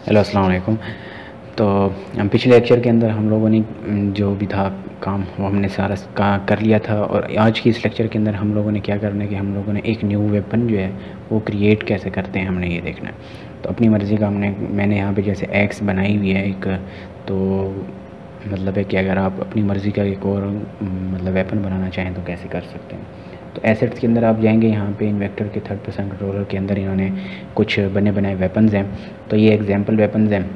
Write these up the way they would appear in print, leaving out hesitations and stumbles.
Hello अस्सलाम वालेकुम। तो हम पिछले लेक्चर के अंदर हम लोगों ने जो भी था काम वो हमने सारा कर लिया था, और आज की इस लेक्चर के अंदर हम लोगों ने क्या करना है कि हम लोगों ने एक न्यू वेपन जो है वो क्रिएट कैसे करते हैं हमने ये देखना है। तो अपनी मर्ज़ी का मैंने यहाँ पे जैसे एक्स बनाई हुई है एक, तो मतलब है कि अगर आप अपनी मर्ज़ी का एक और मतलब वेपन बनाना चाहें तो कैसे कर सकते हैं। तो एसेट्स के अंदर आप जाएंगे, यहाँ पे इन्वेक्टर के थर्ड पर्सन कंट्रोलर के अंदर इन्होंने कुछ बने बनाए वेपन्स हैं। तो ये एग्जांपल वेपन्स हैं,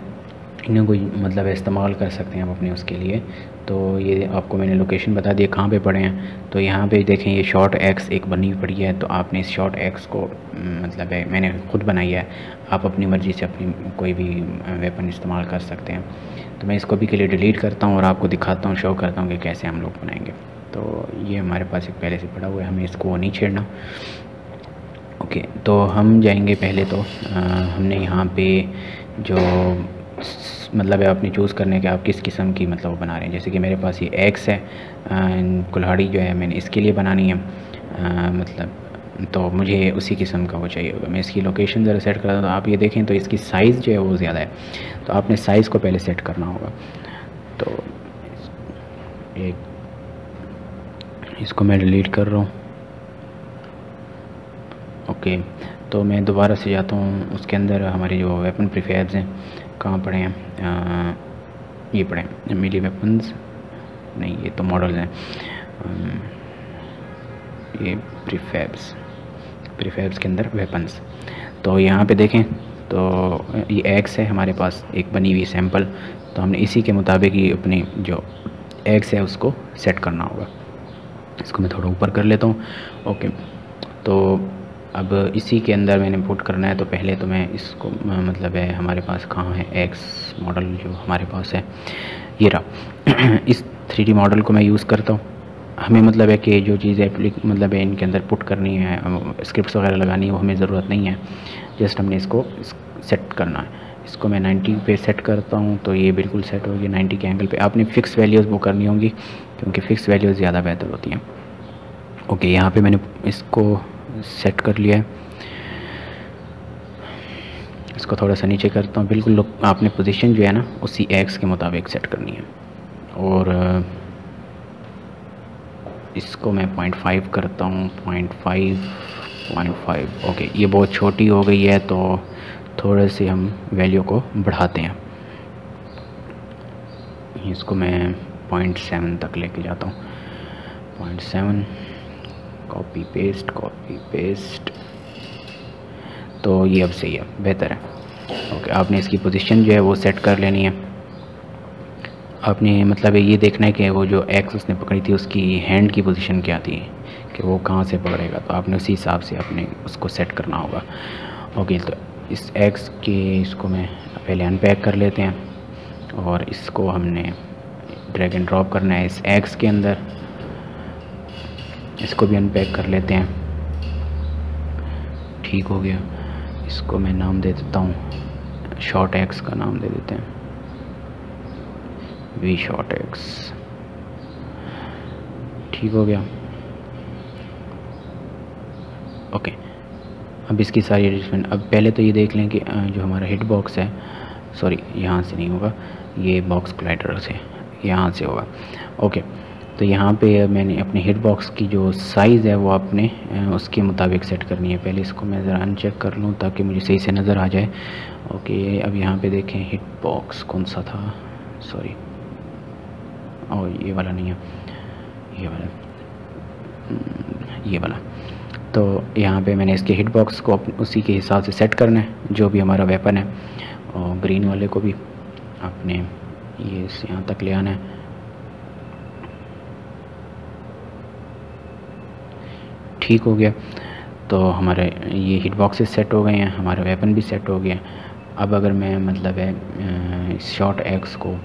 इन्हें कोई मतलब इस्तेमाल कर सकते हैं आप अपने उसके लिए। तो ये आपको मैंने लोकेशन बता दिया कहाँ पे पड़े हैं। तो यहाँ पे देखें ये शॉर्ट एक्स एक बनी पड़ी है, तो आपने इस शॉर्ट एक्स को मतलब है मैंने खुद बनाई है, आप अपनी मर्ज़ी से अपनी कोई भी वेपन इस्तेमाल कर सकते हैं। तो मैं इसको भी के लिए डिलीट करता हूँ और आपको दिखाता हूँ, शो करता हूँ कि कैसे हम लोग बनाएंगे। तो ये हमारे पास एक पहले से पड़ा हुआ है, हमें इसको नहीं छेड़ना। ओके, तो हम जाएंगे पहले तो हमने यहाँ पे जो मतलब है अपनी चूज़ करने के आप किस किस्म की मतलब वो बना रहे हैं। जैसे कि मेरे पास ये एक्स है, कुल्हाड़ी जो है मैंने इसके लिए बनानी है मतलब, तो मुझे उसी किस्म का वो चाहिए होगा। मैं इसकी लोकेशन ज़रा सेट करता हूँ, तो आप ये देखें तो इसकी साइज़ जो है वो ज़्यादा है, तो आपने साइज़ को पहले सेट करना होगा। तो एक इसको मैं डिलीट कर रहा हूँ। ओके, तो मैं दोबारा से जाता हूँ उसके अंदर, हमारे जो वेपन प्रीफेब्स हैं कहाँ पड़े हैं, ये पड़े हैं मिली वेपन्स, नहीं ये तो मॉडल्स हैं, ये प्रीफेब्स के अंदर वेपन्स। तो यहाँ पे देखें तो ये एक्स है हमारे पास एक बनी हुई सैम्पल, तो हमने इसी के मुताबिक ही अपनी जो एक्स है उसको सेट करना होगा। इसको मैं थोड़ा ऊपर कर लेता हूँ। ओके, तो अब इसी के अंदर मैंने पुट करना है। तो पहले तो मैं इसको मतलब है हमारे पास कहाँ है एक्स मॉडल जो हमारे पास है, ये रहा। इस 3D मॉडल को मैं यूज़ करता हूँ। हमें मतलब है कि जो चीज़ मतलब है इनके अंदर पुट करनी है, स्क्रिप्ट्स वगैरह लगानी है, वो हमें ज़रूरत नहीं है। जस्ट हमने इसको सेट करना है। इसको मैं 90 पे सेट करता हूँ, तो ये बिल्कुल सेट हो गया 90 के एंगल पे। आपने फ़िक्स वैल्यूज़ वो करनी होंगी, क्योंकि फ़िक्स वैल्यूज़ ज़्यादा बेहतर होती हैं। ओके, यहाँ पे मैंने इसको सेट कर लिया है। इसको थोड़ा सा नीचे करता हूँ, बिल्कुल आपने पोजीशन जो है ना उसी एक्स के मुताबिक सेट करनी है। और इसको मैं 0.5 करता हूँ, 0.5। ओके, ये बहुत छोटी हो गई है, तो थोड़े से हम वैल्यू को बढ़ाते हैं। इसको मैं 0.7 तक लेके जाता हूँ, 0.7। कॉपी पेस्ट, तो ये अब सही है, बेहतर है। ओके, आपने इसकी पोजीशन जो है वो सेट कर लेनी है। आपने मतलब ये देखना है कि वो जो एक्स उसने पकड़ी थी उसकी हैंड की पोजीशन क्या थी, कि वो कहाँ से पकड़ेगा, तो आपने उसी हिसाब से अपने उसको सेट करना होगा। ओके, तो इस एक्स के इसको मैं पहले अनपैक कर लेते हैं, और इसको हमने ड्रैग एंड ड्रॉप करना है इस एक्स के अंदर। इसको भी अनपैक कर लेते हैं, ठीक हो गया। इसको मैं नाम दे देता हूँ, शॉर्ट एक्स का नाम दे देते हैं, वी शॉर्ट एक्स, ठीक हो गया। ओके, अब इसकी सारी एडजस्टमेंट, अब पहले तो ये देख लें कि जो हमारा हिट बॉक्स है, सॉरी यहाँ से नहीं होगा, ये बॉक्स क्लाइडर से यहाँ से होगा। ओके, तो यहाँ पे मैंने अपने हिट बॉक्स की जो साइज़ है वो आपने उसके मुताबिक सेट करनी है। पहले इसको मैं ज़रा अनचेक कर लूँ ताकि मुझे सही से नज़र आ जाए। ओके, अब यहाँ पे देखें हिट बॉक्स कौन सा था, सॉरी, और ये वाला नहीं है, ये वाला। तो यहाँ पे मैंने इसके हिट बॉक्स को उसी के हिसाब से सेट करना है जो भी हमारा वेपन है, और ग्रीन वाले को भी आपने ये यहाँ तक ले आना है। ठीक हो गया, तो हमारे ये हिट बॉक्सेस सेट हो गए हैं, हमारा वेपन भी सेट हो गया। अब अगर मैं मतलब है शॉर्ट एक्स को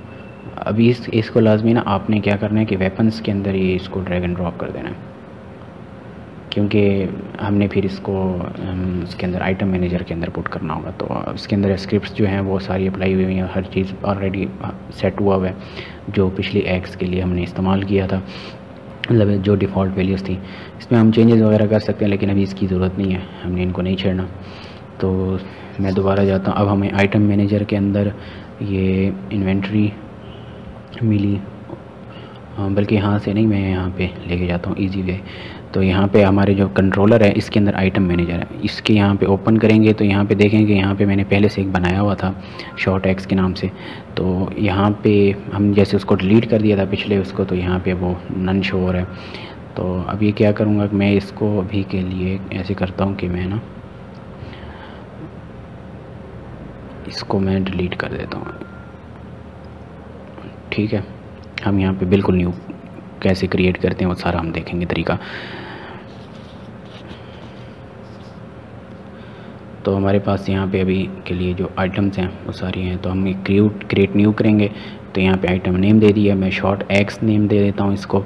अभी इसको लाजमी ना आपने क्या करना है कि वेपन्स के अंदर ये इसको ड्रैग एंड ड्रॉप कर देना है, क्योंकि हमने फिर इसको उसके अंदर आइटम मैनेजर के अंदर पुट करना होगा। तो उसके अंदर स्क्रिप्ट्स जो हैं वो सारी अप्लाई हुई हुई हैं, हर चीज़ ऑलरेडी सेट हुआ हुआ है जो पिछली एक्स के लिए हमने इस्तेमाल किया था, मतलब जो डिफ़ॉल्ट वैल्यूज़ थी। इसमें हम चेंजेस वगैरह कर सकते हैं, लेकिन अभी इसकी ज़रूरत नहीं है, हमने इनको नहीं छेड़ना। तो मैं दोबारा जाता हूँ। अब हमें आइटम मैनेजर के अंदर ये इन्वेंट्री मिली, बल्कि यहाँ से नहीं, मैं यहाँ पे लेके जाता हूँ इजी वे। तो यहाँ पे हमारे जो कंट्रोलर है इसके अंदर आइटम मैनेजर है, इसके यहाँ पे ओपन करेंगे तो यहाँ पे देखेंगे, यहाँ पे मैंने पहले से एक बनाया हुआ था शॉर्ट एक्स के नाम से। तो यहाँ पे हम जैसे उसको डिलीट कर दिया था पिछले उसको, तो यहाँ पे वो नन शो हो रहा है। तो अब ये क्या करूँगा, मैं इसको अभी के लिए ऐसे करता हूँ कि मैं ना इसको मैं डिलीट कर देता हूँ। ठीक है, हम यहाँ पे बिल्कुल न्यू कैसे क्रिएट करते हैं वो सारा हम देखेंगे तरीका। तो हमारे पास यहाँ पे अभी के लिए जो आइटम्स हैं वो सारी हैं, तो हम क्रिएट न्यू करेंगे। तो यहाँ पे आइटम नेम दे दिया, मैं शॉर्ट एक्स नेम दे देता हूँ इसको,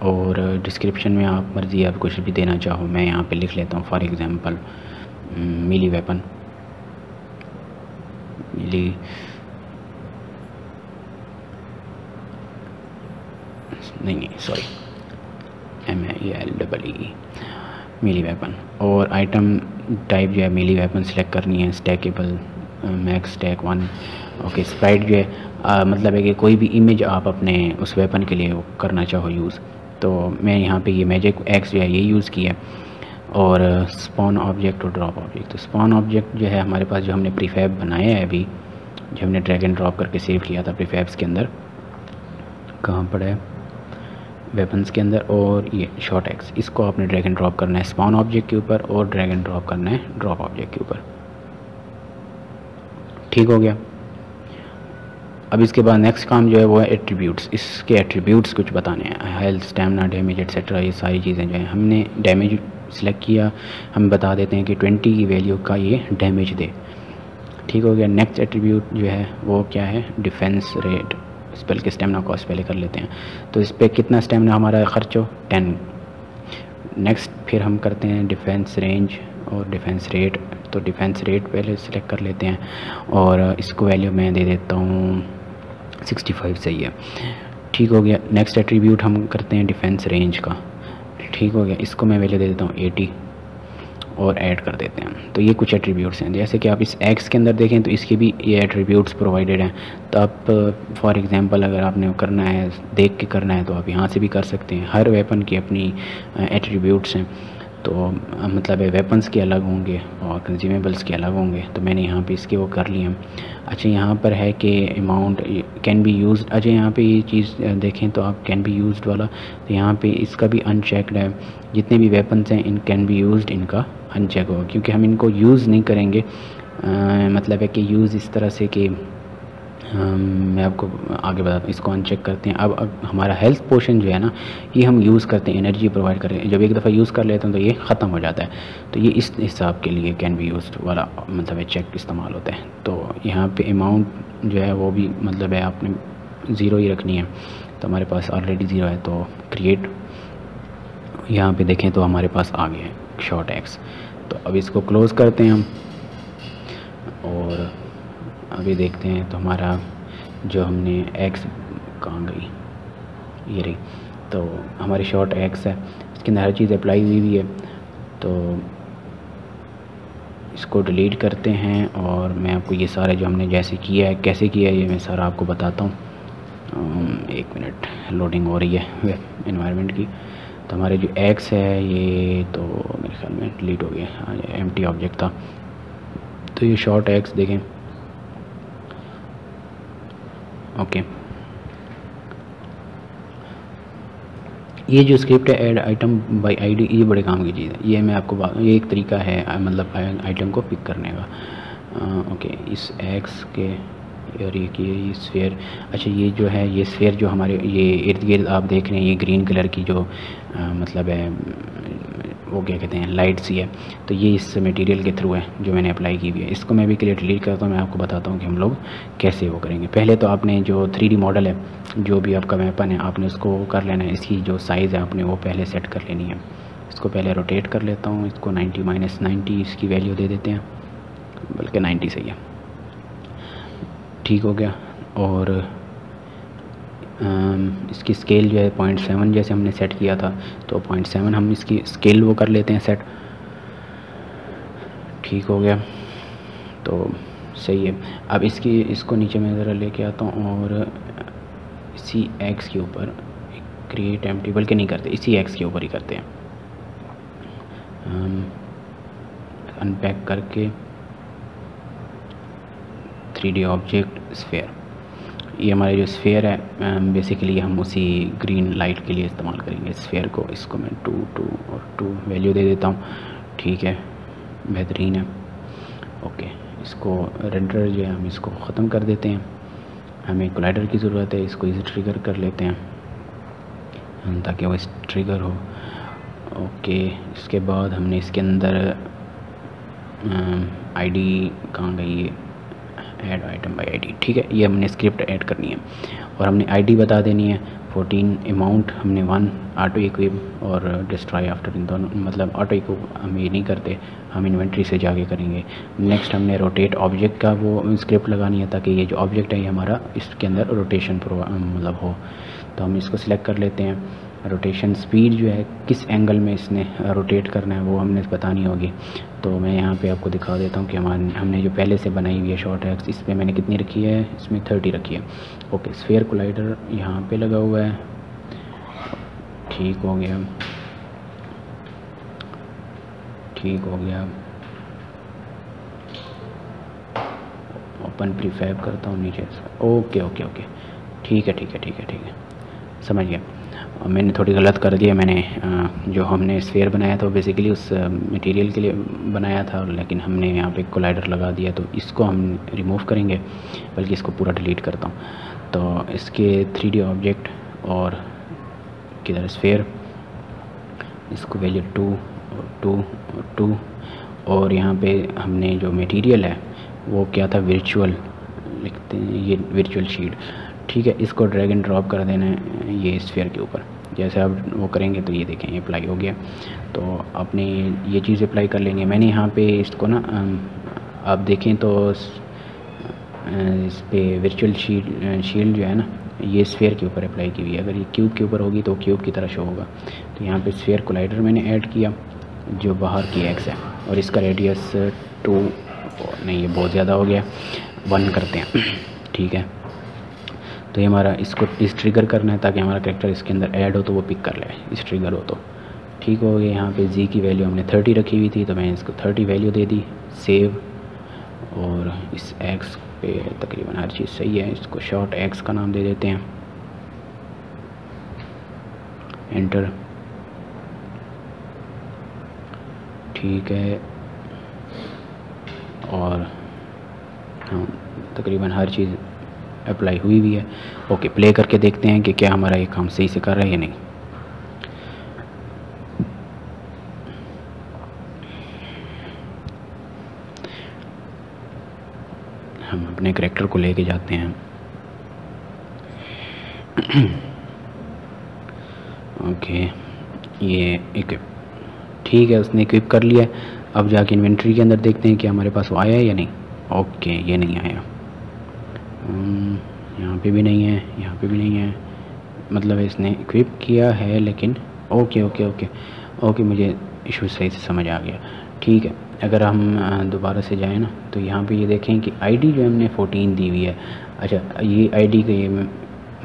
और डिस्क्रिप्शन में आप मर्ज़ी आप कुछ भी देना चाहो, मैं यहाँ पे लिख लेता हूँ फॉर एग्ज़ाम्पल मिली वेपन, मिली नहीं सॉरी MILEE मिली वेपन। और आइटम टाइप जो है मिली वेपन सेलेक्ट करनी है, stackable max stack 1। Okay, Sprite जो है मतलब है कि कोई भी इमेज आप अपने उस वेपन के लिए करना चाहो यूज़। तो मैं यहाँ पे ये मैजिक एक्स जो है ये यूज़ किया। और स्पॉन ऑब्जेक्ट और ड्रॉप ऑब्जेक्ट, तो स्पॉन ऑब्जेक्ट जो है हमारे पास जो हमने प्रीफैब बनाया है अभी, जो हमने ड्रैग एंड ड्रॉप करके सेव किया था प्रीफैब्स के अंदर, कहाँ पर है, वेपन्स के अंदर। और ये शॉर्ट एक्स, इसको आपने ड्रैग एंड ड्रॉप करना है स्पॉन ऑब्जेक्ट के ऊपर, और ड्रैग एंड ड्रॉप करना है ड्रॉप ऑब्जेक्ट के ऊपर। ठीक हो गया। अब इसके बाद नेक्स्ट काम जो है वो है एट्रीब्यूट्स। इसके एट्रीब्यूट्स कुछ बताने हैं, हेल्थ, स्टैमिना, डैमेज एट्सेट्रा, ये सारी चीज़ें जो है हमने डैमेज सेलेक्ट किया, हम बता देते हैं कि 20 की वैल्यू का ये डैमेज दे। ठीक हो गया। नेक्स्ट एट्रीब्यूट जो है वो क्या है, डिफेंस रेट, स्पेल के स्टेमिना कॉस्ट पहले कर लेते हैं। तो इस पर कितना स्टेमिना हमारा खर्च हो, 10। नेक्स्ट फिर हम करते हैं डिफेंस रेंज और डिफेंस रेट। तो डिफेंस रेट पहले सिलेक्ट कर लेते हैं, और इसको वैल्यू मैं दे देता हूँ 65, सही है। ठीक हो गया। नेक्स्ट एट्रीब्यूट हम करते हैं डिफेंस रेंज का। ठीक हो गया, इसको मैं वैल्यू दे देता हूँ 80 और ऐड कर देते हैं। तो ये कुछ एट्रीब्यूट्स हैं। जैसे कि आप इस एक्स के अंदर देखें तो इसके भी ये एट्रीब्यूट्स प्रोवाइडेड हैं। तो आप फॉर एग्जांपल अगर आपने करना है, देख के करना है, तो आप यहाँ से भी कर सकते हैं। हर वेपन की अपनी एट्रीब्यूट्स हैं, तो मतलब है वेपन्स के अलग होंगे और कंज्यूमेबल्स के अलग होंगे। तो मैंने यहाँ पे इसके वो कर लिए। अच्छा, यहाँ पर है कि अमाउंट कैन बी यूज्ड। अच्छा, यहाँ पे ये चीज़ देखें तो आप कैन बी यूज्ड वाला, तो यहाँ पे इसका भी अनचेक्ड है। जितने भी वेपन्स हैं इन कैन बी यूज्ड, इनका अनचेक होगा, क्योंकि हम इनको यूज़ नहीं करेंगे। मतलब है कि यूज़ इस तरह से कि मैं आपको आगे बताता हूँ। इसको अनचेक करते हैं। अब हमारा हेल्थ पोशन जो है ना, ये हम यूज़ करते हैं, एनर्जी प्रोवाइड करते हैं। जब एक दफ़ा यूज़ कर लेते हैं तो ये ख़त्म हो जाता है। तो ये इस हिसाब के लिए कैन बी यूज्ड वाला मतलब है चेक इस्तेमाल होता है। तो यहाँ पे अमाउंट जो है वो भी मतलब है आपने 0 ही रखनी है। तो हमारे पास ऑलरेडी 0 है, तो क्रिएट यहाँ पे देखें तो हमारे पास आ गया है शॉर्ट एक्स। तो अब इसको क्लोज़ करते हैं हम, और अभी देखते हैं तो हमारा जो हमने एक्स कहाँ गई, ये रही। तो हमारी शॉर्ट एक्स है, इसके अंदर हर चीज़ अप्लाई हुई है। तो इसको डिलीट करते हैं, और मैं आपको ये सारे जो हमने जैसे किया है, कैसे किया है, ये मैं सारा आपको बताता हूँ। 1 मिनट, लोडिंग हो रही है वेब एनवायरनमेंट की। तो हमारे जो एक्स है ये तो मेरे ख्याल में डिलीट हो गया, एम्प्टी ऑब्जेक्ट था। तो ये शॉर्ट एक्स देखें, ओके। ये जो स्क्रिप्ट है ऐड आइटम बाय आईडी, ये बड़े काम की चीज़ है। ये मैं आपको ये एक तरीका है मतलब आइटम को पिक करने का। ओके, इस एक्स के और ये स्फीयर। अच्छा, ये जो है ये स्फीयर जो हमारे ये इर्द गिर्द आप देख रहे हैं, ये ग्रीन कलर की जो मतलब है वो क्या कहते हैं, लाइट सी है। तो ये इस मटेरियल के थ्रू है जो मैंने अप्लाई की हुई है। इसको मैं भी क्लियर डिलीट करता हूँ। मैं आपको बताता हूँ कि हम लोग कैसे वो करेंगे। पहले तो आपने जो 3D मॉडल है, जो भी आपका वेपन है, आपने उसको कर लेना है। इसकी जो साइज़ है आपने वो पहले सेट कर लेनी है। इसको पहले रोटेट कर लेता हूँ, इसको 90 - 90 इसकी वैल्यू दे देते हैं, बल्कि 90 सही है। ठीक हो गया। और इसकी स्केल जो है 0.7 जैसे हमने सेट किया था, तो 0.7 हम इसकी स्केल वो कर लेते हैं सेट। ठीक हो गया, तो सही है। अब इसको नीचे मैं ज़रा लेके आता हूँ और इसी एक्स के ऊपर क्रिएट एम्प्टी, बल्कि नहीं करते, इसी एक्स के ऊपर ही करते हैं। अनपैक करके 3D ऑब्जेक्ट स्फेयर, ये हमारे जो स्फेयर है बेसिकली हम उसी ग्रीन लाइट के लिए इस्तेमाल करेंगे स्फेयर को। इसको मैं 2 2 और 2 वैल्यू दे देता हूँ। ठीक है, बेहतरीन है। ओके, इसको रेंडर जो है हम इसको ख़त्म कर देते हैं, हमें कोलाइडर की ज़रूरत है। इसको इसे ट्रिगर कर लेते हैं ताकि वो ट्रिगर हो। ओके, इसके बाद हमने इसके अंदर आईडी कहाँ गई है, ऐड आइटम बाय आईडी। ठीक है, ये हमने स्क्रिप्ट ऐड करनी है और हमने आईडी बता देनी है 14। अमाउंट हमने 1 ऑटो इक्विप और डिस्ट्रॉय आफ्टर, इन दोनों मतलब ऑटो इक्विप हम ये नहीं करते, हम इन्वेंट्री से जाके करेंगे। नेक्स्ट हमने रोटेट ऑब्जेक्ट का वो स्क्रिप्ट लगानी है ताकि ये जो ऑब्जेक्ट है ये हमारा इसके अंदर रोटेशन मतलब हो। तो हम इसको सिलेक्ट कर लेते हैं। रोटेशन स्पीड जो है किस एंगल में इसने रोटेट करना है वो हमने बतानी होगी। तो मैं यहाँ पे आपको दिखा देता हूँ कि हमने जो पहले से बनाई हुई है शॉर्ट एक्स, इस पर मैंने कितनी रखी है, इसमें 30 रखी है। ओके, स्फीयर कोलाइडर यहाँ पे लगा हुआ है। ठीक हो गया, ठीक हो गया। ओपन प्रीफैब करता हूँ नीचे से। ओके ओके ओके, ठीक है ठीक है ठीक है ठीक है, समझ गया। मैंने थोड़ी गलत कर दिया, मैंने जो हमने स्फीयर बनाया था बेसिकली उस मटेरियल के लिए बनाया था, लेकिन हमने यहाँ पे कोलाइडर लगा दिया। तो इसको हम रिमूव करेंगे, बल्कि इसको पूरा डिलीट करता हूँ। तो इसके 3D ऑब्जेक्ट और किधर स्फीयर, इसको वैल्यू 2 और 2 और 2, और यहाँ पे हमने जो मटेरियल है वो क्या था, वर्चुअल लिखते हैं, ये वर्चुअल शीट। ठीक है, इसको ड्रैग एंड ड्रॉप कर देना है ये स्फीयर के ऊपर। जैसे आप वो करेंगे तो ये देखें ये अप्लाई हो गया। तो आपने ये चीज़ अप्लाई कर लेंगे। मैंने यहाँ पे इसको ना आप देखें तो इस पर वर्चुअल शील्ड जो है ना ये स्फीयर के ऊपर अप्लाई की हुई है। अगर ये क्यूब के ऊपर होगी तो क्यूब की तरह शो होगा। तो यहाँ पे स्फीयर कोलाइडर मैंने ऐड किया जो बाहर की एक्स है, और इसका रेडियस 2 नहीं, ये बहुत ज़्यादा हो गया, 1 करते हैं। ठीक है, तो ये हमारा इसको इस ट्रिगर करना है ताकि हमारा कैरेक्टर इसके अंदर ऐड हो तो वो पिक कर ले, इस ट्रिगर हो तो। ठीक हो गया। यहाँ पे जी की वैल्यू हमने 30 रखी हुई थी तो मैंने इसको 30 वैल्यू दे दी, सेव। और इस एक्स पे तकरीबन हर चीज़ सही है, इसको शॉर्ट एक्स का नाम दे देते हैं, एंटर। ठीक है, और हाँ तकरीबन हर चीज़ अप्लाई हुई हुई है। ओके, प्ले करके देखते हैं कि क्या हमारा ये काम सही से कर रहा है या नहीं। हम अपने कैरेक्टर को लेके जाते हैं। ओके, ये इक्विप, ठीक है, उसने इक्विप कर लिया। अब जाके इन्वेंट्री के अंदर देखते हैं कि हमारे पास वो आया है या नहीं। ओके, ये नहीं आया, यहाँ पे भी नहीं है, यहाँ पे भी नहीं है, मतलब इसने इक्विप किया है लेकिन। ओके ओके ओके ओके, मुझे इशू सही से समझ आ गया। ठीक है, अगर हम दोबारा से जाएं ना तो यहाँ पे ये देखें कि आईडी जो हमने 14 दी हुई है। अच्छा, ये आईडी का ये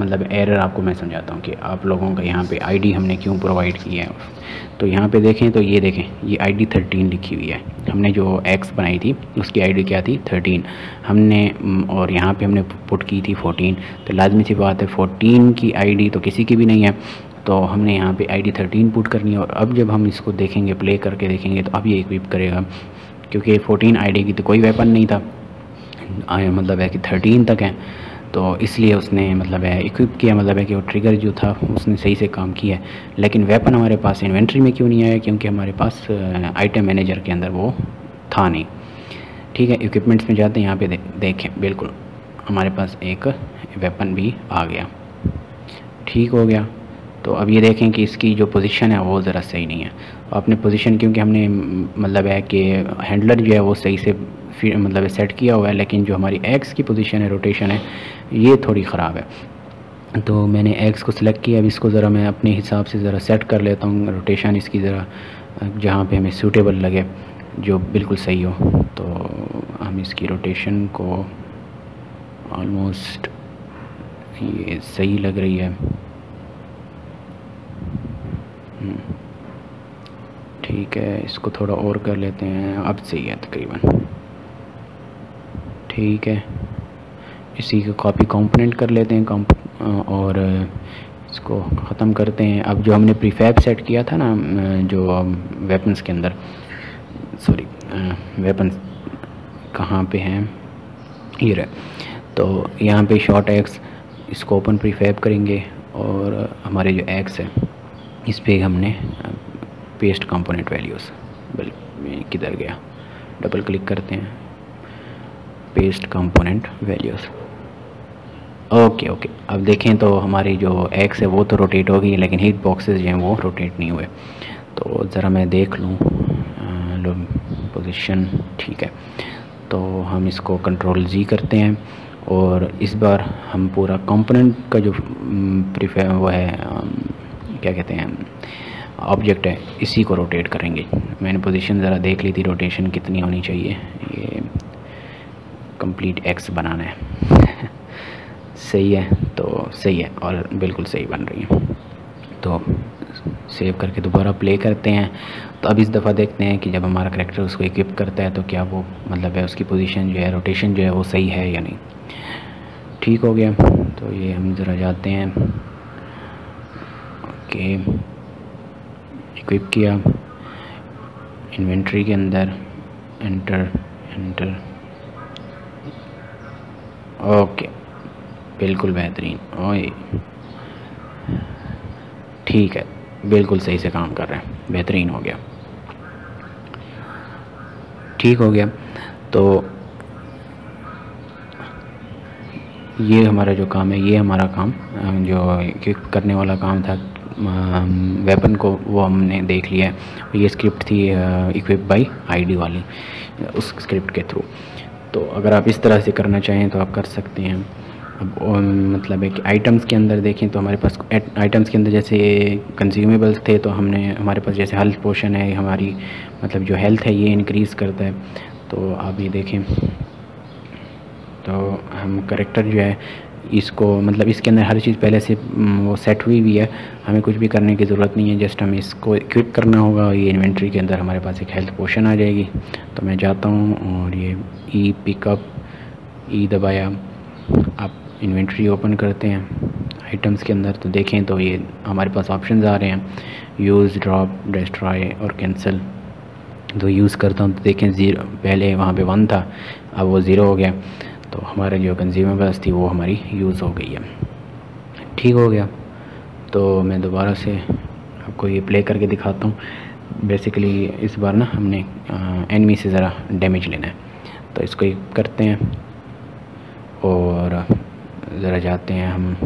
मतलब एरर आपको मैं समझाता हूँ कि आप लोगों का यहाँ पे आईडी हमने क्यों प्रोवाइड की है। तो यहाँ पे देखें तो ये देखें ये आईडी 13 लिखी हुई है। हमने जो एक्स बनाई थी उसकी आईडी क्या थी, 13 हमने, और यहाँ पे हमने पुट की थी 14। तो लाजमी सी बात है 14 की आईडी तो किसी की भी नहीं है, तो हमने यहाँ पे आईडी 13 पुट करनी है। और अब जब हम इसको देखेंगे, प्ले करके देखेंगे, तो अब ये इक्विप करेगा, क्योंकि 14 आईडी की तो कोई वेपन नहीं था, मतलब है कि 13 तक है, तो इसलिए उसने मतलब है इक्विप किया, मतलब है कि वो ट्रिगर जो था उसने सही से काम किया है। लेकिन वेपन हमारे पास इन्वेंट्री में क्यों नहीं आया, क्योंकि हमारे पास आइटम मैनेजर के अंदर वो था नहीं। ठीक है, इक्विपमेंट्स में जाते हैं, यहाँ पे देखें बिल्कुल हमारे पास एक वेपन भी आ गया। ठीक हो गया। तो अब ये देखें कि इसकी जो पोजीशन है वो ज़रा सही नहीं है। अपने पोजीशन क्योंकि हमने मतलब है कि हैंडलर जो है वो सही से फिर मतलब सेट किया हुआ है, लेकिन जो हमारी एक्स की पोजीशन है, रोटेशन है, ये थोड़ी ख़राब है। तो मैंने एक्स को सिलेक्ट किया। अब इसको ज़रा मैं अपने हिसाब से ज़रा सेट कर लेता हूँ रोटेशन इसकी, ज़रा जहाँ पे हमें सूटेबल लगे। जो बिल्कुल सही हो। तो हम इसकी रोटेशन को ऑलमोस्ट ये सही लग रही है। ठीक है, इसको थोड़ा और कर लेते हैं, अब सही है तकरीबन। ठीक है, इसी का कॉपी कंपोनेंट कर लेते हैं और इसको ख़त्म करते हैं। अब जो हमने प्रीफैब सेट किया था ना, जो वेपन्स के अंदर, सॉरी वेपन्स कहाँ पे हैं, ये रहे। तो यहाँ पे शॉर्ट एक्स, इसको ओपन प्रीफैब करेंगे और हमारे जो एक्स है इस पर हमने पेस्ट कंपोनेंट वैल्यूज़, किधर गया, डबल क्लिक करते हैं, पेस्ट कंपोनेंट वैल्यूज़। ओके, अब देखें तो हमारी जो एक्स है वो तो रोटेट हो गई, लेकिन हीट बॉक्सेस जो हैं वो रोटेट नहीं हुए। तो ज़रा मैं देख लूँ पोजीशन। ठीक है, तो हम इसको कंट्रोल जी करते हैं और इस बार हम पूरा कंपोनेंट का जो वो है क्या कहते हैं ऑब्जेक्ट है, इसी को रोटेट करेंगे। मैंने पोजीशन ज़रा देख ली थी, रोटेशन कितनी होनी चाहिए, ये कंप्लीट एक्स बनाना है। सही है, तो सही है और बिल्कुल सही बन रही है। तो सेव करके दोबारा प्ले करते हैं। तो अब इस दफ़ा देखते हैं कि जब हमारा करेक्टर उसको इक्विप करता है तो क्या वो मतलब है उसकी पोजीशन जो है, रोटेशन जो है वो सही है या नहीं। ठीक हो गया, तो ये हम ज़रा जाते हैं, ओके, इक्विप किया, इन्वेंट्री के अंदर एंटर, ओके, बिल्कुल बेहतरीन। ओए ठीक है, बिल्कुल सही से काम कर रहे हैं, बेहतरीन हो गया। ठीक हो गया, तो ये हमारा जो काम है, ये हमारा काम जो इक्विप करने वाला काम था वेपन को, वो हमने देख लिया है। ये स्क्रिप्ट थी इक्विप बाय आईडी वाली, उस स्क्रिप्ट के थ्रू। तो अगर आप इस तरह से करना चाहें तो आप कर सकते हैं। अब मतलब है कि आइटम्स के अंदर देखें तो हमारे पास आइटम्स के अंदर जैसे कंज्यूमेबल्स थे, तो हमने हमारे पास जैसे हेल्थ पोशन है, हमारी मतलब जो हेल्थ है ये इंक्रीज़ करता है। तो आप ये देखें, तो हम करेक्टर जो है इसको मतलब इसके अंदर हर चीज़ पहले से वो सेट हुई हुई है, हमें कुछ भी करने की ज़रूरत नहीं है, जस्ट हमें इसको इक्विप करना होगा। ये इन्वेंट्री के अंदर हमारे पास एक हेल्थ पोशन आ जाएगी। तो मैं जाता हूँ और ये ई पिकअप, ई दबाया, आप इन्वेंट्री ओपन करते हैं आइटम्स के अंदर। तो देखें तो ये हमारे पास ऑप्शंस आ रहे हैं, यूज़, ड्रॉप, डिस्ट्रॉय और कैंसिल। तो यूज़ करता हूँ तो देखें 0, पहले वहाँ पे 1 था, अब वो 0 हो गया। तो हमारे जो कंज्यूमेबल्स थी वो हमारी यूज़ हो गई है। ठीक हो गया, तो मैं दोबारा से आपको ये प्ले करके दिखाता हूँ। बेसिकली इस बार ना हमने एनिमी से ज़रा डैमेज लेना है, तो इसको करते हैं और ज़रा जाते हैं हम।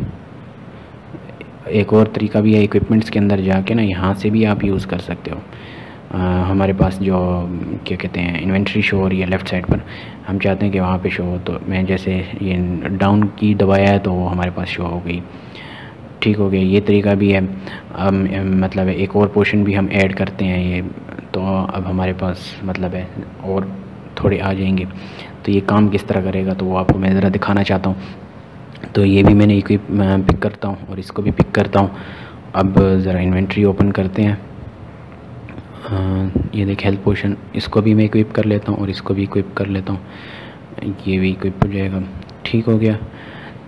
एक और तरीका भी है, इक्विपमेंट्स के अंदर जाके ना यहाँ से भी आप यूज़ कर सकते हो। हमारे पास जो क्या कहते हैं इन्वेंट्री शो हो रही है लेफ़्ट साइड पर, हम चाहते हैं कि वहाँ पे शो हो। तो मैं जैसे ये डाउन की दबाया है तो वो हमारे पास शो हो गई। ठीक हो गया, ये तरीका भी है। मतलब एक और पोर्शन भी हम ऐड करते हैं ये, तो अब हमारे पास मतलब है और थोड़े आ जाएंगे। तो ये काम किस तरह करेगा तो वो आपको मैं ज़रा दिखाना चाहता हूँ। तो ये भी मैंने इक्विप पिक करता हूँ और इसको भी पिक करता हूँ। अब ज़रा इन्वेंट्री ओपन करते हैं। ये देख हेल्थ पोशन, इसको भी मैं इक्विप कर लेता हूँ और इसको भी इक्विप कर लेता हूँ, ये भी इक्विप हो जाएगा। ठीक हो गया,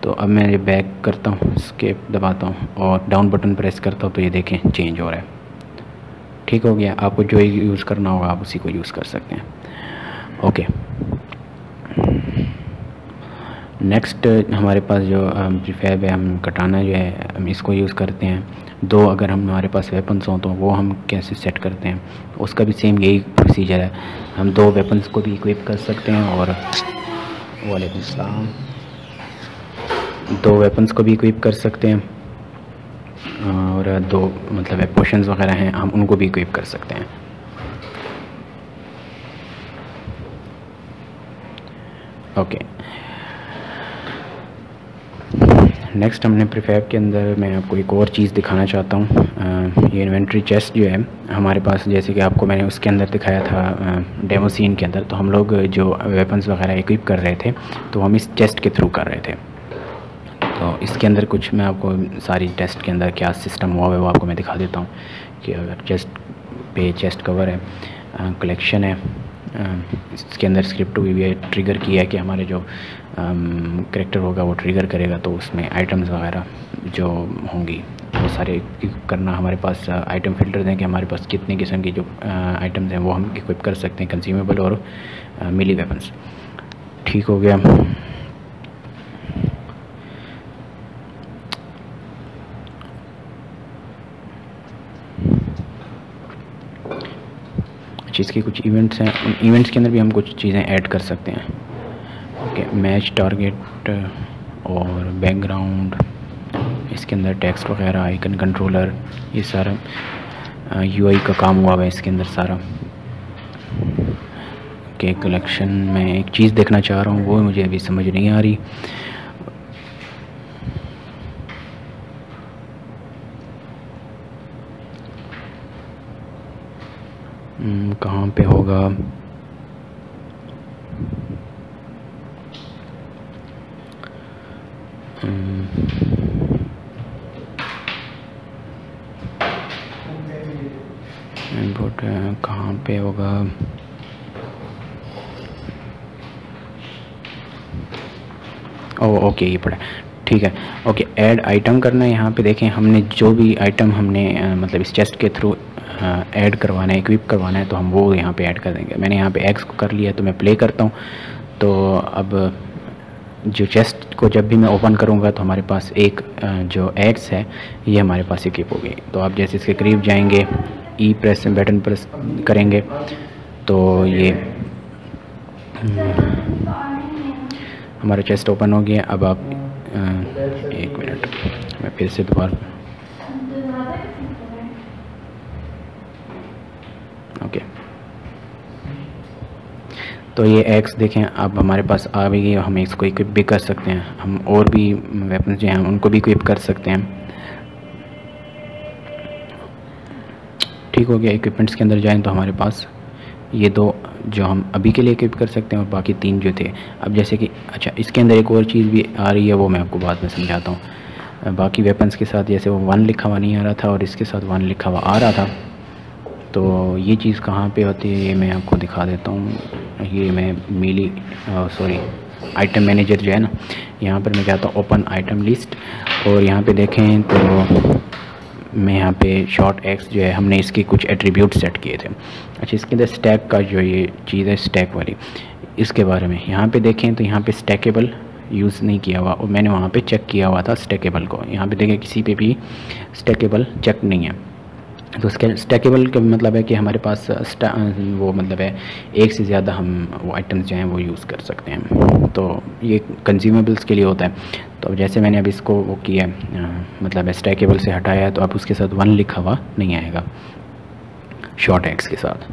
तो अब मैं ये बैक करता हूँ, एस्केप दबाता हूँ और डाउन बटन प्रेस करता हूँ, तो ये देखें चेंज हो रहा है। ठीक हो गया, आपको जो यूज़ करना होगा आप उसी को यूज़ कर सकते हैं। ओके, नेक्स्ट हमारे पास जो प्रीफैब है, हम कटाना जो है हम इसको यूज़ करते हैं। 2 अगर हमारे पास वेपन्स हों तो वो हम कैसे सेट करते हैं, उसका भी सेम यही प्रोसीजर है। हम 2 वेपन्स को भी इक्विप कर सकते हैं और वालेकुम सलाम, 2 वेपन्स को भी इक्विप कर सकते हैं और 2 मतलब पोशंस वगैरह हैं हम उनको भी इक्विप कर सकते हैं। ओके, नेक्स्ट हमने प्रीफैब के अंदर मैं आपको एक और चीज़ दिखाना चाहता हूँ। ये इन्वेंट्री चेस्ट जो है हमारे पास, जैसे कि आपको मैंने उसके अंदर दिखाया था डेमो सीन के अंदर, तो हम लोग जो वेपन्स वगैरह इक्विप कर रहे थे तो हम इस चेस्ट के थ्रू कर रहे थे। तो इसके अंदर कुछ मैं आपको सारी टेस्ट के अंदर क्या सिस्टम हुआ है वो आपको मैं दिखा देता हूँ कि अगर चेस्ट पे चेस्ट कवर है, कलेक्शन है, इसके अंदर स्क्रिप्ट हुई है, ट्रिगर किया है कि हमारे जो करेक्टर होगा वो ट्रिगर करेगा, तो उसमें आइटम्स वगैरह जो होंगी वो सारे करना। हमारे पास आइटम फिल्टर्स हैं कि हमारे पास कितने किस्म की जो आइटम्स हैं वो हम इक्विप कर सकते हैं, कंज्यूमेबल और मिली वेपन्स। ठीक हो गया। इसके कुछ इवेंट्स हैं, उन इवेंट्स के अंदर भी हम कुछ चीज़ें ऐड कर सकते हैं। ओके, मैच टारगेट और बैकग्राउंड, इसके अंदर टेक्स्ट वगैरह, आइकन कंट्रोलर, ये सारा यूआई का काम हुआ है इसके अंदर सारा। ओके, कलेक्शन में एक चीज़ देखना चाह रहा हूँ, वो मुझे अभी समझ नहीं आ रही। कहाँ पे होगा? इनपुट कहाँ पे होगा? ओके, ये पड़ा, ठीक है। ओके, ऐड आइटम करना है। यहाँ पे देखें हमने जो भी आइटम हमने मतलब इस चेस्ट के थ्रू ऐड करवाना है, इक्विप करवाना है, तो हम वो यहाँ पे ऐड कर देंगे। मैंने यहाँ पे एक्स को कर लिया, तो मैं प्ले करता हूँ। तो अब जो चेस्ट को जब भी मैं ओपन करूँगा तो हमारे पास एक जो एक्स है ये हमारे पास इक्विप होगी। तो आप जैसे इसके करीब जाएंगे, ई प्रेस बटन प्रेस करेंगे तो ये हमारा चेस्ट ओपन हो गया। अब आप एक मिनट, मैं फिर से दोबारा, ओके, तो ये एक्स देखें अब हमारे पास आ भी गई। हम इसको इक्विप भी कर सकते हैं, हम और भी वेपन्स जो हैं उनको भी इक्विप कर सकते हैं। ठीक हो गया। इक्विपमेंट्स के अंदर जाएं तो हमारे पास ये दो जो हम अभी के लिए इक्विप कर सकते हैं और बाकी तीन जो थे। अब जैसे कि अच्छा, इसके अंदर एक और चीज़ भी आ रही है, वो मैं आपको बाद में समझाता हूँ। बाकी वेपन्स के साथ जैसे वो 1 लिखा हुआ नहीं आ रहा था और इसके साथ 1 लिखा हुआ आ रहा था, तो ये चीज़ कहाँ पे होती है ये मैं आपको दिखा देता हूँ। ये मैं मिली सॉरी आइटम मैनेजर जो है ना, यहाँ पर मैं जाता हूँ ओपन आइटम लिस्ट, और यहाँ पे देखें तो मैं यहाँ पे शॉर्ट एक्स जो है हमने इसके कुछ एट्रीब्यूट सेट किए थे। अच्छा, इसके अंदर स्टैक का जो ये चीज़ है स्टैक वाली, इसके बारे में यहाँ पे देखें तो यहाँ पे स्टैकेबल यूज़ नहीं किया हुआ, और मैंने वहाँ पे चेक किया हुआ था स्टैकेबल को। यहाँ पे देखें किसी पे भी स्टैकेबल चेक नहीं है। तो स्टैकेबल का मतलब है कि हमारे पास वो मतलब है एक से ज़्यादा हम वो आइटम्स जो हैं वो यूज़ कर सकते हैं। तो ये कंज्यूमेबल्स के लिए होता है। तो जैसे मैंने अब इसको वो किया मतलब स्टैकेबल से हटाया है, तो अब उसके साथ 1 लिखा हुआ नहीं आएगा शॉर्ट एक्स के साथ।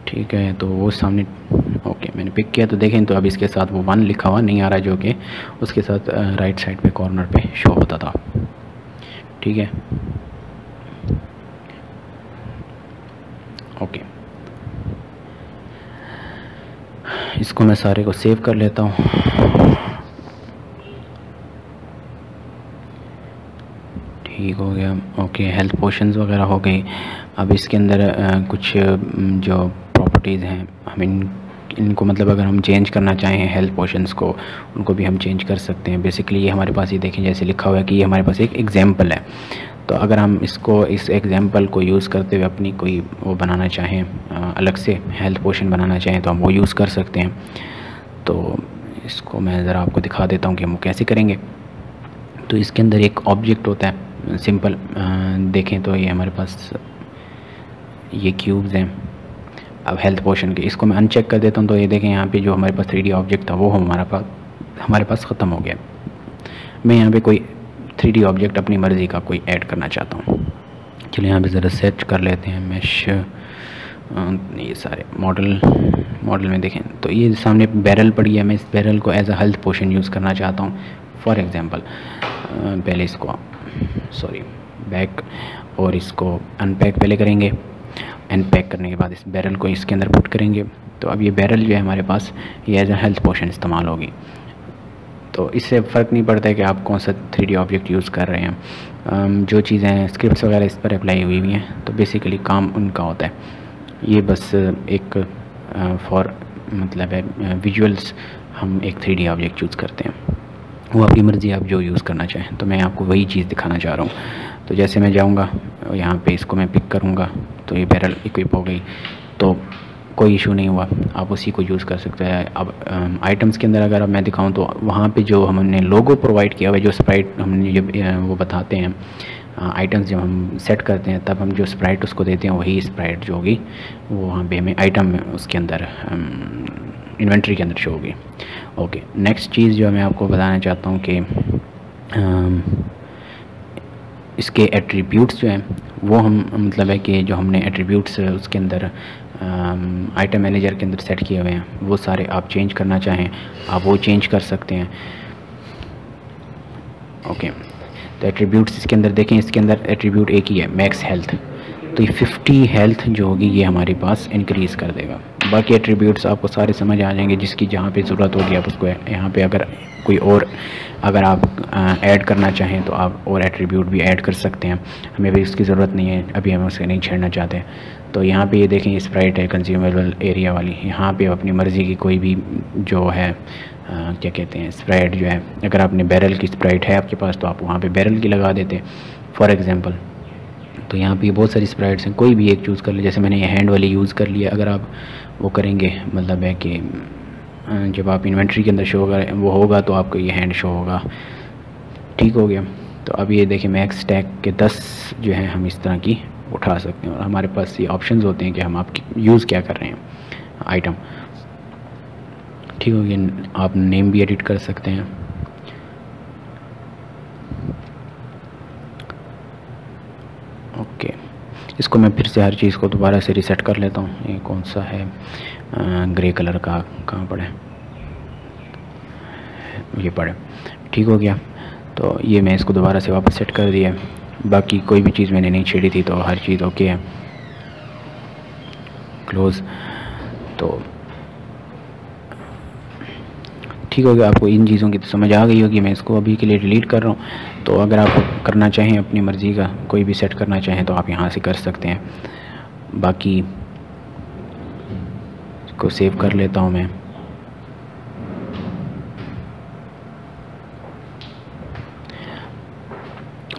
ठीक है, तो वो सामने ओके मैंने पिक किया, तो देखें तो अब इसके साथ वो 1 लिखा हुआ नहीं आ रहा, जो कि उसके साथ राइट साइड पे कॉर्नर पे शो होता था। ठीक है, ओके, इसको मैं सारे को सेव कर लेता हूँ। ठीक हो गया। ओके, हेल्थ पोशंस वगैरह हो गई। अब इसके अंदर कुछ जो प्रॉपर्टीज़ हैं हम इनको मतलब अगर हम चेंज करना चाहें हेल्थ पोशंस को, उनको भी हम चेंज कर सकते हैं। बेसिकली ये हमारे पास, ये देखें जैसे लिखा हुआ है कि ये हमारे पास एक एग्जांपल है। तो अगर हम इसको इस एग्जांपल को यूज़ करते हुए अपनी कोई वो बनाना चाहें, अलग से हेल्थ पोशन बनाना चाहें, तो हम वो यूज़ कर सकते हैं। तो इसको मैं ज़रा आपको दिखा देता हूँ कि हम वो कैसे करेंगे। तो इसके अंदर एक ऑब्जेक्ट होता है सिंपल, देखें तो ये हमारे पास ये क्यूब्स हैं। अब हेल्थ पोशन के इसको मैं अनचेक कर देता हूँ, तो ये देखें यहाँ पे जो हमारे पास 3D ऑब्जेक्ट था वो हमारे पास ख़त्म हो गया। मैं यहाँ पे कोई 3D ऑब्जेक्ट अपनी मर्ज़ी का कोई ऐड करना चाहता हूँ। चलिए यहाँ पे ज़रा सेट कर लेते हैं मैश, ये सारे मॉडल में देखें तो ये सामने बैरल पड़ी है। मैं इस बैरल को as a health potion use करना चाहता हूँ। फॉर एग्ज़ाम्पल पहले इसको बैक और इसको अनपैक पहले करेंगे। अनपैक करने के बाद इस बैरल को इसके अंदर पुट करेंगे। तो अब ये बैरल जो है हमारे पास ये एज ए हेल्थ पोशन इस्तेमाल होगी। तो इससे फ़र्क नहीं पड़ता है कि आप कौन सा 3D ऑब्जेक्ट यूज़ कर रहे हैं। जो चीज़ें स्क्रिप्ट्स वगैरह इस पर अप्लाई हुई हुई हैं तो बेसिकली काम उनका होता है। ये बस एक फॉर मतलब है विजुअल्स हम एक 3D ऑब्जेक्ट चूज़ करते हैं, वो आपकी मर्ज़ी, आप जो यूज़ करना चाहें। तो मैं आपको वही चीज़ दिखाना चाह रहा हूँ। तो जैसे मैं जाऊँगा यहाँ पे, इसको मैं पिक करूँगा तो ये बैरल इक्विप हो गई, तो कोई इशू नहीं हुआ, आप उसी को यूज़ कर सकते हैं। अब आइटम्स के अंदर अगर मैं दिखाऊँ तो वहाँ पे जो हमने लोगो प्रोवाइड किया हुआ है, जो स्प्राइट हमने जब वो बताते हैं आइटम्स जब हम सेट करते हैं तब हम जो स्प्राइट उसको देते हैं वही स्प्राइट जो होगी वो वहाँ पे हमें आइटम उसके अंदर इन्वेंट्री के अंदर शो होगी। ओके, नेक्स्ट चीज़ जो मैं आपको बताना चाहता हूँ कि इसके एट्रीब्यूट्स जो हैं वो हम मतलब है कि जो हमने एट्रीब्यूट्स उसके अंदर आइटम मैनेजर के अंदर सेट किए हुए हैं वो सारे आप चेंज करना चाहें आप वो चेंज कर सकते हैं। ओके, तो एट्रीब्यूट्स इसके अंदर देखें, इसके अंदर एट्रीब्यूट एक ही है, मैक्स हेल्थ। तो ये 50 हेल्थ जो होगी ये हमारे पास इंक्रीज़ कर देगा। बाकी एट्रीब्यूट्स आपको सारे समझ आ जाएंगे, जिसकी जहाँ पे ज़रूरत होगी आप उसको यहाँ पे अगर कोई और अगर आप ऐड करना चाहें तो आप और एट्रीब्यूट भी ऐड कर सकते हैं। हमें भी इसकी ज़रूरत नहीं है, अभी हम उसे नहीं छेड़ना चाहते। तो यहाँ पे ये देखें स्प्राइट है कंज्यूमेबल एरिया वाली, यहाँ पे अपनी मर्ज़ी की कोई भी जो है क्या कहते हैं स्प्राइट जो है, अगर आपने बैरल की स्प्राइट है आपके पास तो आप वहाँ पे बैरल की लगा देते फॉर एग्ज़ाम्पल। तो यहाँ पे बहुत सारी स्प्राइट्स हैं, कोई भी एक चूज़ कर ले। जैसे मैंने ये हैंड वाली यूज़ कर लिया, अगर आप वो करेंगे मतलब है कि जब आप इन्वेंट्री के अंदर शो करें वो होगा तो आपको ये हैंड शो होगा। ठीक हो गया। तो अब ये देखिए मैक्स टैग के 10 जो हैं हम इस तरह की उठा सकते हैं और हमारे पास ये ऑप्शंस होते हैं कि हम आपकी यूज़ क्या कर रहे हैं आइटम। ठीक हो गया। आप नेम भी एडिट कर सकते हैं। ओके, इसको मैं फिर से हर चीज़ को दोबारा से रीसेट कर लेता हूँ। ये कौन सा है ग्रे कलर का, कहाँ पड़े, ये पड़े। ठीक हो गया। तो ये मैं इसको दोबारा से वापस सेट कर दिया। बाकी कोई भी चीज़ मैंने नहीं छेड़ी थी तो हर चीज़ ओके है। क्लोज़। तो ठीक हो गया। आपको इन चीज़ों की तो समझ आ गई होगी। मैं इसको अभी के लिए डिलीट कर रहा हूँ। तो अगर आप करना चाहें अपनी मर्ज़ी का कोई भी सेट करना चाहें तो आप यहाँ से कर सकते हैं। बाकी इसको सेव कर लेता हूँ मैं।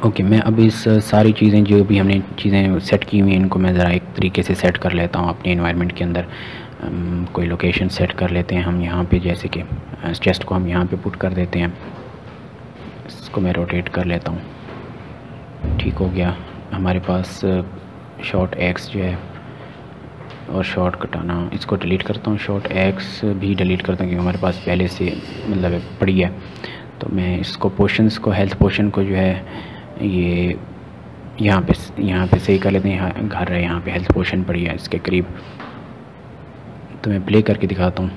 ओके, मैं अब इस सारी चीज़ें जो भी हमने चीज़ें सेट की हुई हैं इनको मैं ज़रा एक तरीके से सेट कर लेता हूँ अपने इन्वायरमेंट के अंदर। कोई लोकेशन सेट कर लेते हैं हम यहाँ पे, जैसे कि चेस्ट को हम यहाँ पे पुट कर देते हैं। इसको मैं रोटेट कर लेता हूँ। ठीक हो गया। हमारे पास शॉर्ट एक्स जो है और शॉर्ट कटाना, इसको डिलीट करता हूँ। शॉर्ट एक्स भी डिलीट करता हूँ क्योंकि हमारे पास पहले से मतलब पड़ी है। तो मैं इसको पोर्शंस को, हेल्थ पोर्शन को जो है ये यहाँ पे सही कर लेते हैं। घर है, यहाँ पे हेल्थ पोर्शन पड़ी है इसके करीब। तो मैं प्ले करके दिखाता हूँ।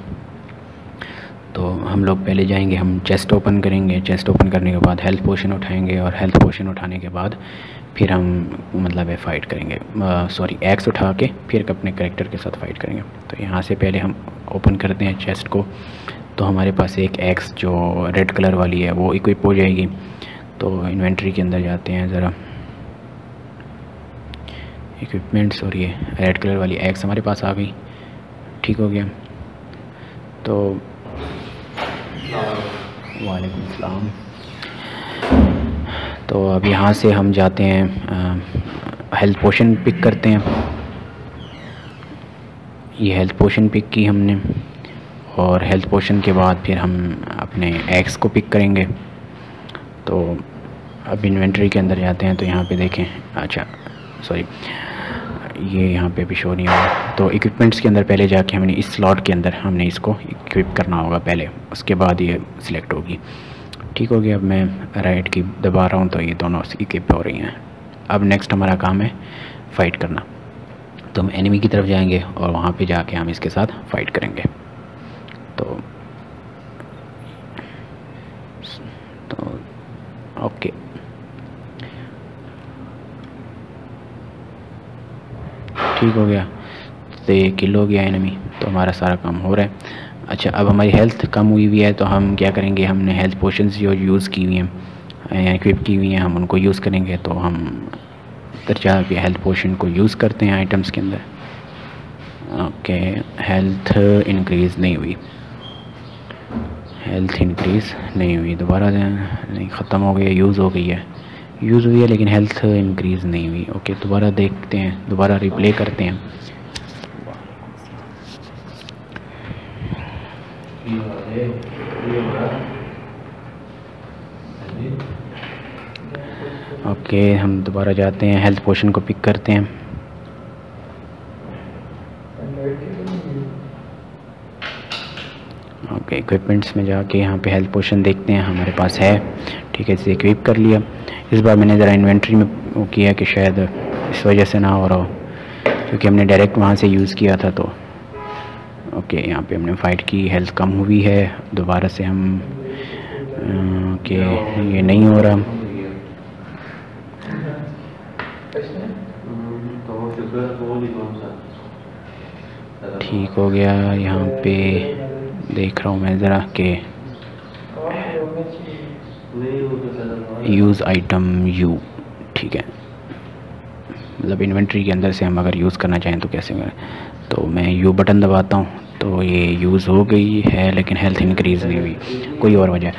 तो हम लोग पहले जाएंगे, हम चेस्ट ओपन करेंगे। चेस्ट ओपन करने के बाद हेल्थ पोर्शन उठाएंगे और हेल्थ पोर्शन उठाने के बाद फिर हम मतलब है फ़ाइट करेंगे, एक्स उठा के फिर अपने कैरेक्टर के साथ फ़ाइट करेंगे। तो यहाँ से पहले हम ओपन करते हैं चेस्ट को। तो हमारे पास एक एक्स जो रेड कलर वाली है वो इक्विप हो जाएगी। तो इन्वेंट्री के अंदर जाते हैं ज़रा, इक्विपमेंट्स, और ये रेड कलर वाली एक्स हमारे पास आ गई। ठीक हो गया। तो वालेकुम अस्सलाम। तो अब यहाँ से हम जाते हैं हेल्थ पोशन पिक करते हैं। ये हेल्थ पोशन पिक की हमने और हेल्थ पोशन के बाद फिर हम अपने एक्स को पिक करेंगे। तो अब इन्वेंट्री के अंदर जाते हैं। तो यहाँ पे देखें, अच्छा सॉरी ये यहाँ पे भी शो नहीं होगा। तो इक्विपमेंट्स के अंदर पहले जाके हमने इस स्लॉट के अंदर हमने इसको इक्विप करना होगा पहले, उसके बाद ये सिलेक्ट होगी। ठीक हो गया। अब मैं राइट की दबा रहा हूँ तो ये दोनों इक्विप हो रही हैं। अब नेक्स्ट हमारा काम है फ़ाइट करना। तो हम एनिमी की तरफ जाएंगे और वहाँ पे जाके हम इसके साथ फ़ाइट करेंगे। तो ओके, ठीक हो गया, तो ये किल हो गया एनिमी, तो हमारा सारा काम हो रहा है। अच्छा, अब हमारी हेल्थ कम हुई है तो हम क्या करेंगे, हमने हेल्थ पोशंस जो यूज़ की हुई हैं या इक्विप की हुई हैं, हम उनको यूज़ करेंगे। तो हम उधर जाके हेल्थ पोशन को यूज़ करते हैं आइटम्स के अंदर। ओके, हेल्थ इंक्रीज़ नहीं हुई, हेल्थ इंक्रीज़ नहीं हुई, दोबारा नहीं, ख़त्म हो गया, यूज़ हो गई है, यूज़ हुई है लेकिन हेल्थ इंक्रीज़ नहीं हुई। ओके, दोबारा देखते हैं, दोबारा रिप्ले करते हैं। ओके, हम दोबारा जाते हैं, हेल्थ पोशन को पिक करते हैं। ओके, इक्विपमेंट्स में जाके यहाँ पे हेल्थ पोशन देखते हैं, हमारे पास है, ठीक है, इसे इक्विप कर लिया। इस बार मैंने ज़रा इन्वेंट्री में वो किया कि शायद इस वजह से ना हो रहा हो, क्योंकि हमने डायरेक्ट वहाँ से यूज़ किया था। तो ओके, यहाँ पे हमने फ़ाइट की, हेल्थ कम हुई है, दोबारा से हम ओके, ये नहीं हो रहा, ठीक हो गया। यहाँ पे देख रहा हूँ मैं ज़रा कि यूज़ आइटम यू, ठीक है, मतलब इन्वेंट्री के अंदर से हम अगर यूज़ करना चाहें तो कैसे करें। तो मैं यू बटन दबाता हूँ, तो ये यूज़ हो गई है लेकिन हेल्थ इंक्रीज़ नहीं हुई, कोई और वजह,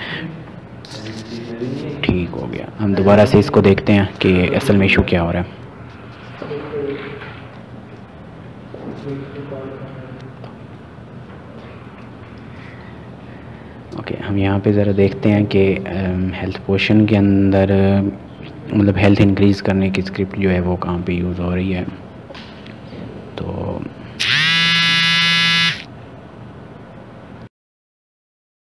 ठीक हो गया। हम दोबारा से इसको देखते हैं कि असल में इशू क्या हो रहा है। ओके, हम यहाँ पे ज़रा देखते हैं कि हेल्थ पोशन के अंदर मतलब हेल्थ इंक्रीज़ करने की स्क्रिप्ट जो है वो कहाँ पे यूज़ हो रही है। तो